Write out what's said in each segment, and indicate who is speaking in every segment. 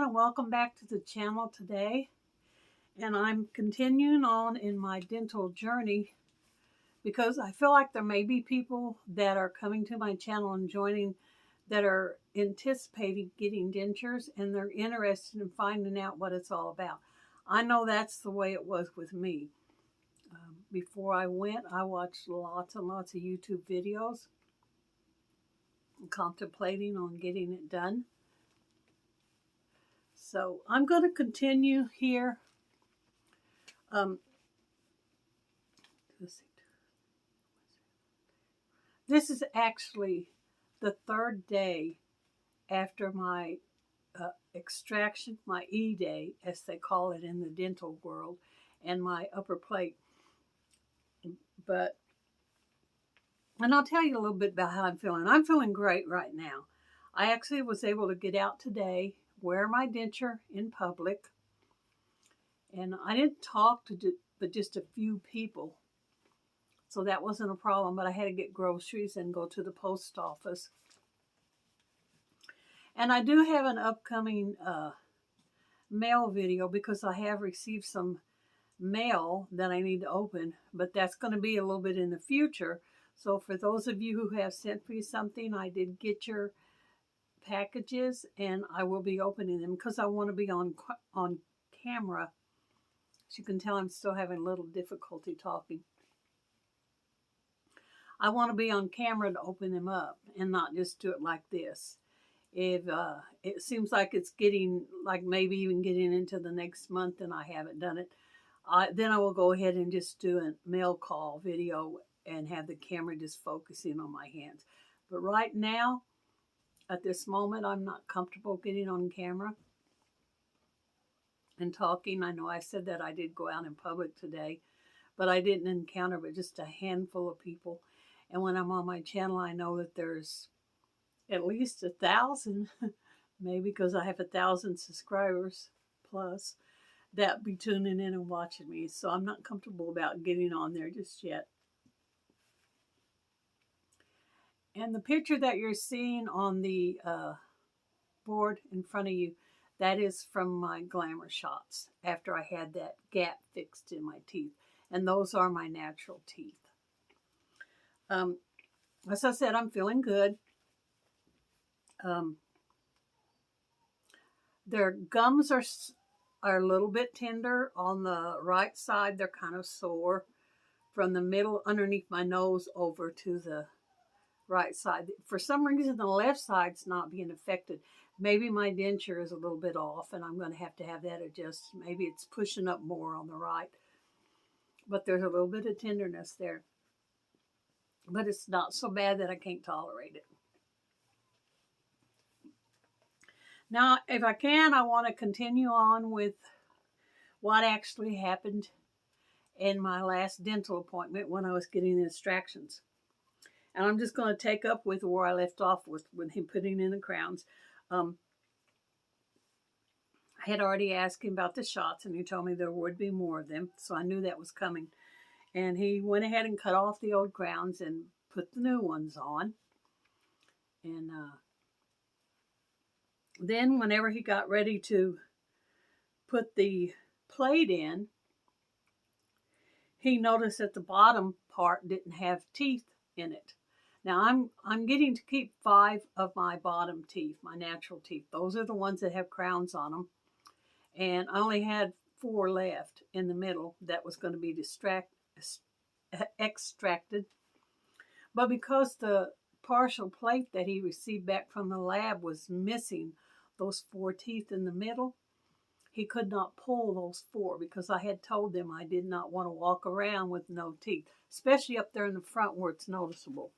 Speaker 1: everyone, and welcome back to the channel today. And I'm continuing on in my dental journey because I feel like there may be people that are coming to my channel and joining that are anticipating getting dentures, and they're interested in finding out what it's all about. I know that's the way it was with me. Before I went, I watched lots and lots of YouTube videos contemplating on getting it done. So I'm going to continue here. This is actually the third day after my extraction, my E-day, as they call it in the dental world, and my upper plate. And I'll tell you a little bit about how I'm feeling. I'm feeling great right now. I actually was able to get out today, wear my denture in public, and I didn't talk to but just a few people. So that wasn't a problem, but I had to get groceries and go to the post office. And I do have an upcoming mail video because I have received some mail that I need to open, but that's going to be a little bit in the future. So for those of you who have sent me something, I did get your packages, and I will be opening them because I want to be on camera. As you can tell, I'm still having a little difficulty talking. I want to be on camera to open them up and not just do it like this. If it seems like it's getting, like maybe even getting into the next month and I haven't done it, then I will go ahead and just do a mail call video and have the camera just focusing on my hands. But right now, at this moment, I'm not comfortable getting on camera and talking. I know I said that I did go out in public today, but I didn't encounter but just a handful of people. And when I'm on my channel, I know that there's at least 1,000, maybe because I have 1,000 subscribers plus, that be tuning in and watching me. So I'm not comfortable about getting on there just yet. And the picture that you're seeing on the board in front of you, that is from my glamour shots after I had that gap fixed in my teeth. And those are my natural teeth. As I said, I'm feeling good. Their gums are a little bit tender on the right side. They're kind of sore from the middle underneath my nose over to the right side. For some reason, the left side's not being affected. Maybe my denture is a little bit off and I'm going to have that adjusted. Maybe it's pushing up more on the right. But there's a little bit of tenderness there. But it's not so bad that I can't tolerate it. Now, if I can, I want to continue on with what actually happened in my last dental appointment when I was getting the extractions. And I'm just going to take up with where I left off with him putting in the crowns. I had already asked him about the shots, and he told me there would be more of them, so I knew that was coming. And he went ahead and cut off the old crowns and put the new ones on. And then whenever he got ready to put the plate in, he noticed that the bottom part didn't have teeth in it. Now I'm getting to keep 5 of my bottom teeth, my natural teeth. Those are the ones that have crowns on them. And I only had 4 left in the middle that was going to be extracted. But because the partial plate that he received back from the lab was missing those 4 teeth in the middle, he could not pull those 4 because I had told them I did not want to walk around with no teeth, especially up there in the front where it's noticeable.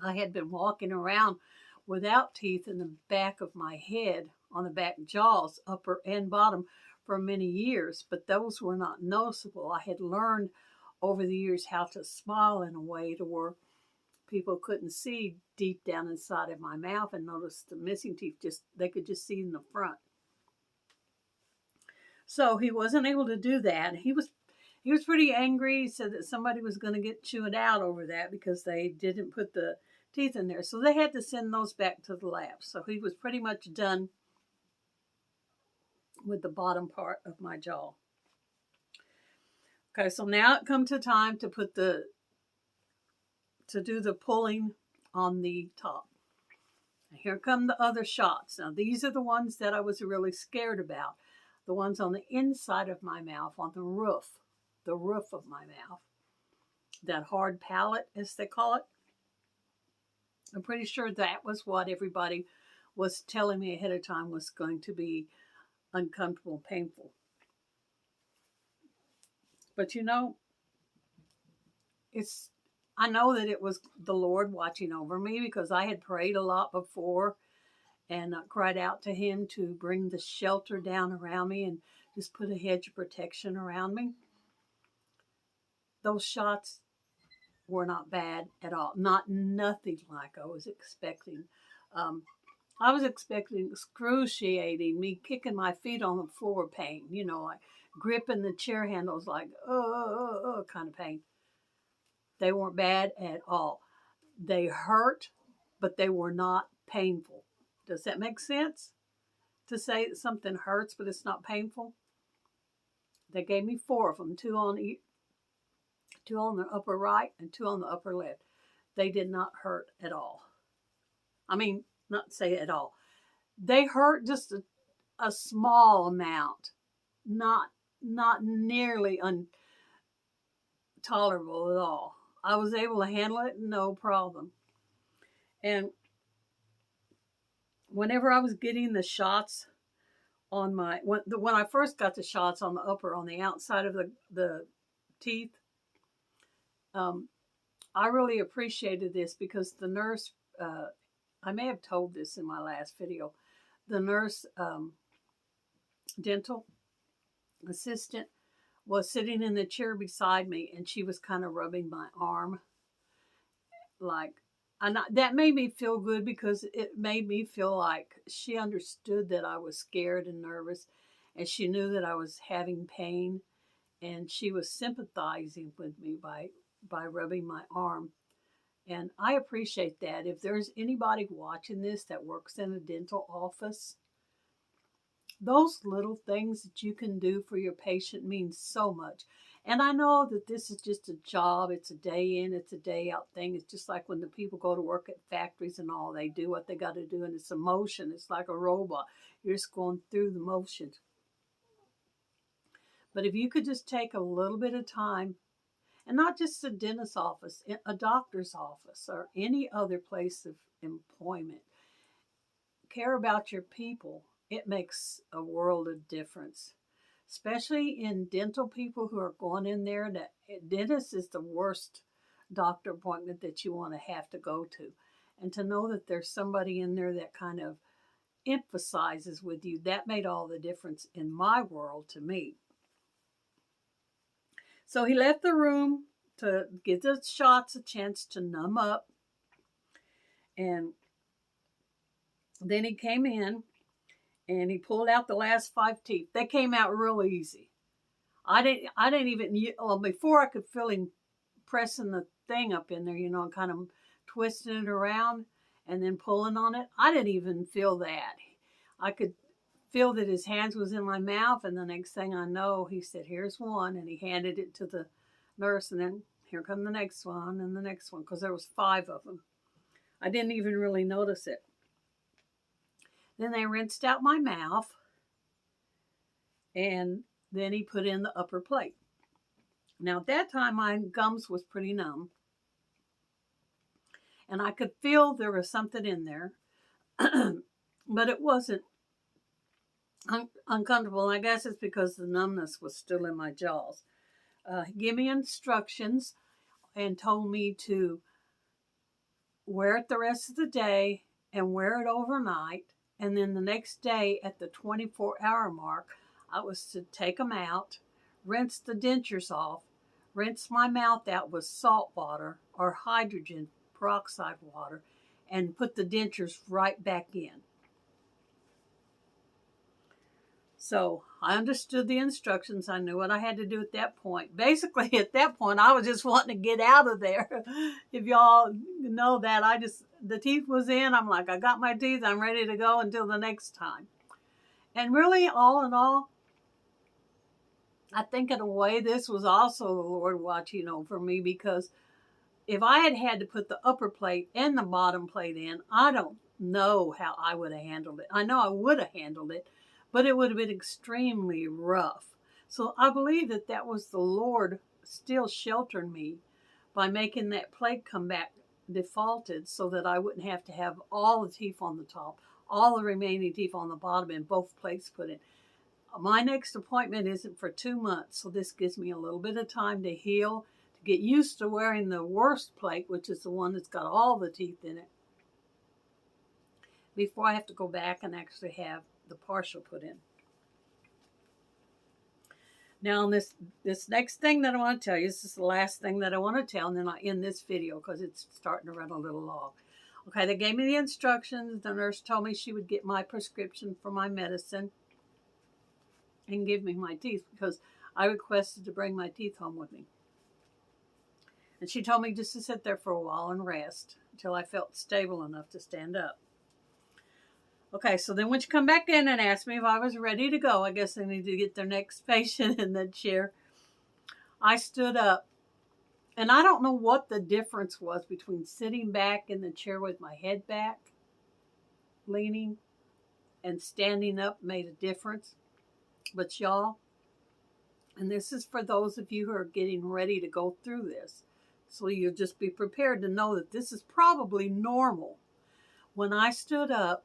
Speaker 1: I had been walking around without teeth in the back of my head, on the back jaws, upper and bottom, for many years, but those were not noticeable. I had learned over the years how to smile in a way to where people couldn't see deep down inside of my mouth and notice the missing teeth. They could just see in the front. So he wasn't able to do that. He was pretty angry. He said that somebody was going to get chewed out over that because they didn't put the teeth in there. So they had to send those back to the lab. So he was pretty much done with the bottom part of my jaw. Okay, so now it comes to time to do the pulling on the top. Here come the other shots. Now these are the ones that I was really scared about. The ones on the inside of my mouth, on the roof of my mouth. That hard palate, as they call it. I'm pretty sure that was what everybody was telling me ahead of time was going to be uncomfortable and painful. But you know, I know that it was the Lord watching over me, because I had prayed a lot before and cried out to him to bring the shelter down around me and just put a hedge of protection around me. Those shots were not bad at all. Nothing like I was expecting. I was expecting excruciating, me kicking my feet on the floor pain, like gripping the chair handles like, kind of pain. They weren't bad at all. They hurt, but they were not painful. Does that make sense? To say that something hurts, but it's not painful? They gave me 4 of them, 2 on the upper right and 2 on the upper left. They did not hurt at all. I mean, not say at all. They hurt just a small amount, not nearly intolerable at all. I was able to handle it, no problem. And whenever I was getting the shots on when I first got the shots on the outside of the teeth, I really appreciated this, because the nurse, I may have told this in my last video, the nurse, dental assistant, was sitting in the chair beside me, and she was kind of rubbing my arm. That made me feel good, because it made me feel like she understood that I was scared and nervous, and she knew that I was having pain, and she was sympathizing with me by rubbing my arm. And I appreciate that. If there's anybody watching this that works in a dental office, those little things that you can do for your patient means so much. And I know that this is just a job. It's a day in, it's a day out thing. It's just like when the people go to work at factories and all, they do what they got to do, and it's a motion. It's like a robot. You're just going through the motions. But if you could just take a little bit of time, and not just a dentist's office, a doctor's office, or any other place of employment, care about your people, it makes a world of difference. Especially in dental people who are going in there. That dentist is the worst doctor appointment that you want to have to go to. And to know that there's somebody in there that kind of emphasizes with you, that made all the difference in my world to me. So he left the room to give the shots a chance to numb up. And then he came in and he pulled out the last 5 teeth. They came out real easy. I didn't even, before I could feel him pressing the thing up in there, kind of twisting it around and then pulling on it. I didn't even feel that. I could feel that his hands was in my mouth, and the next thing I know, he said, "Here's one," and he handed it to the nurse, and then here come the next one and the next one, because there was 5 of them. I didn't even really notice it. Then they rinsed out my mouth, and then he put in the upper plate. Now at that time, my gums was pretty numb, and I could feel there was something in there, but it wasn't uncomfortable. And I guess it's because the numbness was still in my jaws. He gave me instructions and told me to wear it the rest of the day and wear it overnight. And then the next day at the 24-hour mark, I was to take them out, rinse the dentures off, rinse my mouth out with salt water or hydrogen peroxide water, and put the dentures right back in. So I understood the instructions. I knew what I had to do at that point. Basically, at that point, I was just wanting to get out of there. If y'all know that, the teeth was in. I'm like, I got my teeth. I'm ready to go until the next time. And really, all in all, I think in a way this was also the Lord watching over me, because if I had had to put the upper plate and the bottom plate in, I don't know how I would have handled it. I know I would have handled it, but it would have been extremely rough. So I believe that that was the Lord still sheltering me by making that plate come back defaulted, so that I wouldn't have to have all the teeth on the top, all the remaining teeth on the bottom, and both plates put in. My next appointment isn't for 2 months, so this gives me a little bit of time to heal, to get used to wearing the worst plate, which is the one that's got all the teeth in it, before I have to go back and actually have the partial put in. Now, this next thing that I want to tell you, this is the last thing that I want to tell, and then I end this video because it's starting to run a little long. Okay, they gave me the instructions. The nurse told me she would get my prescription for my medicine and give me my teeth, because I requested to bring my teeth home with me. And she told me just to sit there for a while and rest until I felt stable enough to stand up. Okay, so then when she come back in and asked me if I was ready to go, I guess they need to get their next patient in the chair. I stood up, and I don't know what the difference was between sitting back in the chair with my head back, leaning, and standing up made a difference. But y'all, and this is for those of you who are getting ready to go through this, so you'll just be prepared to know that this is probably normal. When I stood up,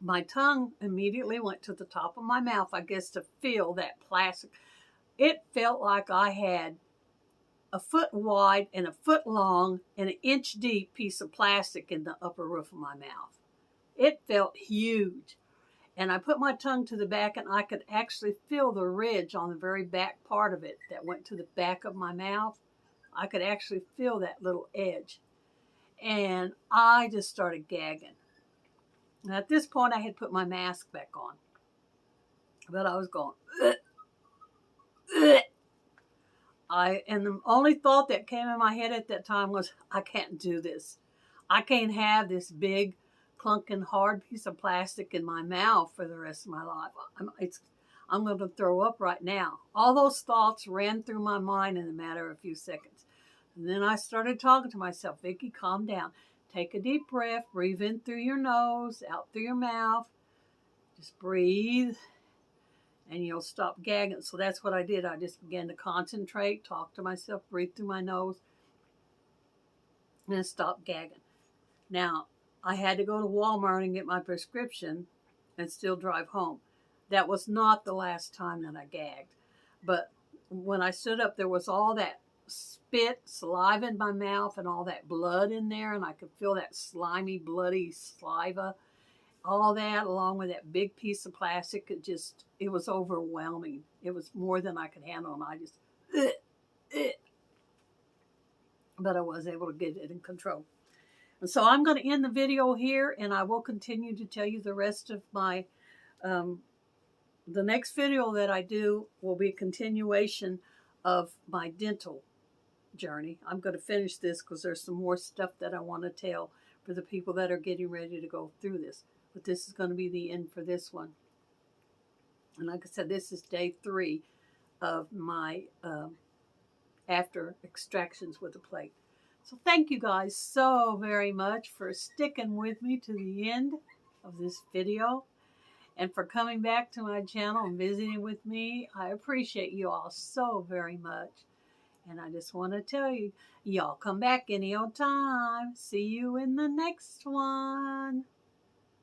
Speaker 1: my tongue immediately went to the top of my mouth, I guess, to feel that plastic. It felt like I had a foot wide and a foot long and an inch deep piece of plastic in the upper roof of my mouth. It felt huge. And I put my tongue to the back, and I could actually feel the ridge on the very back part of it that went to the back of my mouth. I could actually feel that little edge. And I just started gagging. And at this point, I had put my mask back on. But I was going, ugh, ugh. And the only thought that came in my head at that time was, I can't do this. I can't have this big, clunking, hard piece of plastic in my mouth for the rest of my life. I'm going to throw up right now. All those thoughts ran through my mind in a matter of a few seconds. And then I started talking to myself, Vicki, calm down. Take a deep breath. Breathe in through your nose, out through your mouth. Just breathe, and you'll stop gagging. So that's what I did. I just began to concentrate, talk to myself, breathe through my nose, and stop gagging. Now, I had to go to Walmart and get my prescription and still drive home. That was not the last time that I gagged. But when I stood up, there was all that spit, saliva in my mouth, and all that blood in there, and I could feel that slimy, bloody saliva. All that, along with that big piece of plastic, it was overwhelming. It was more than I could handle, and I just, but I was able to get it in control. And so I'm going to end the video here, and I will continue to tell you the rest of my, the next video that I do will be a continuation of my dental journey. I'm going to finish this because there's some more stuff that I want to tell for the people that are getting ready to go through this. But this is going to be the end for this one. And like I said, this is day 3 of my after extractions with a plate. So thank you guys so very much for sticking with me to the end of this video, and for coming back to my channel and visiting with me. I appreciate you all so very much. And I just want to tell you, y'all come back any old time. See you in the next one.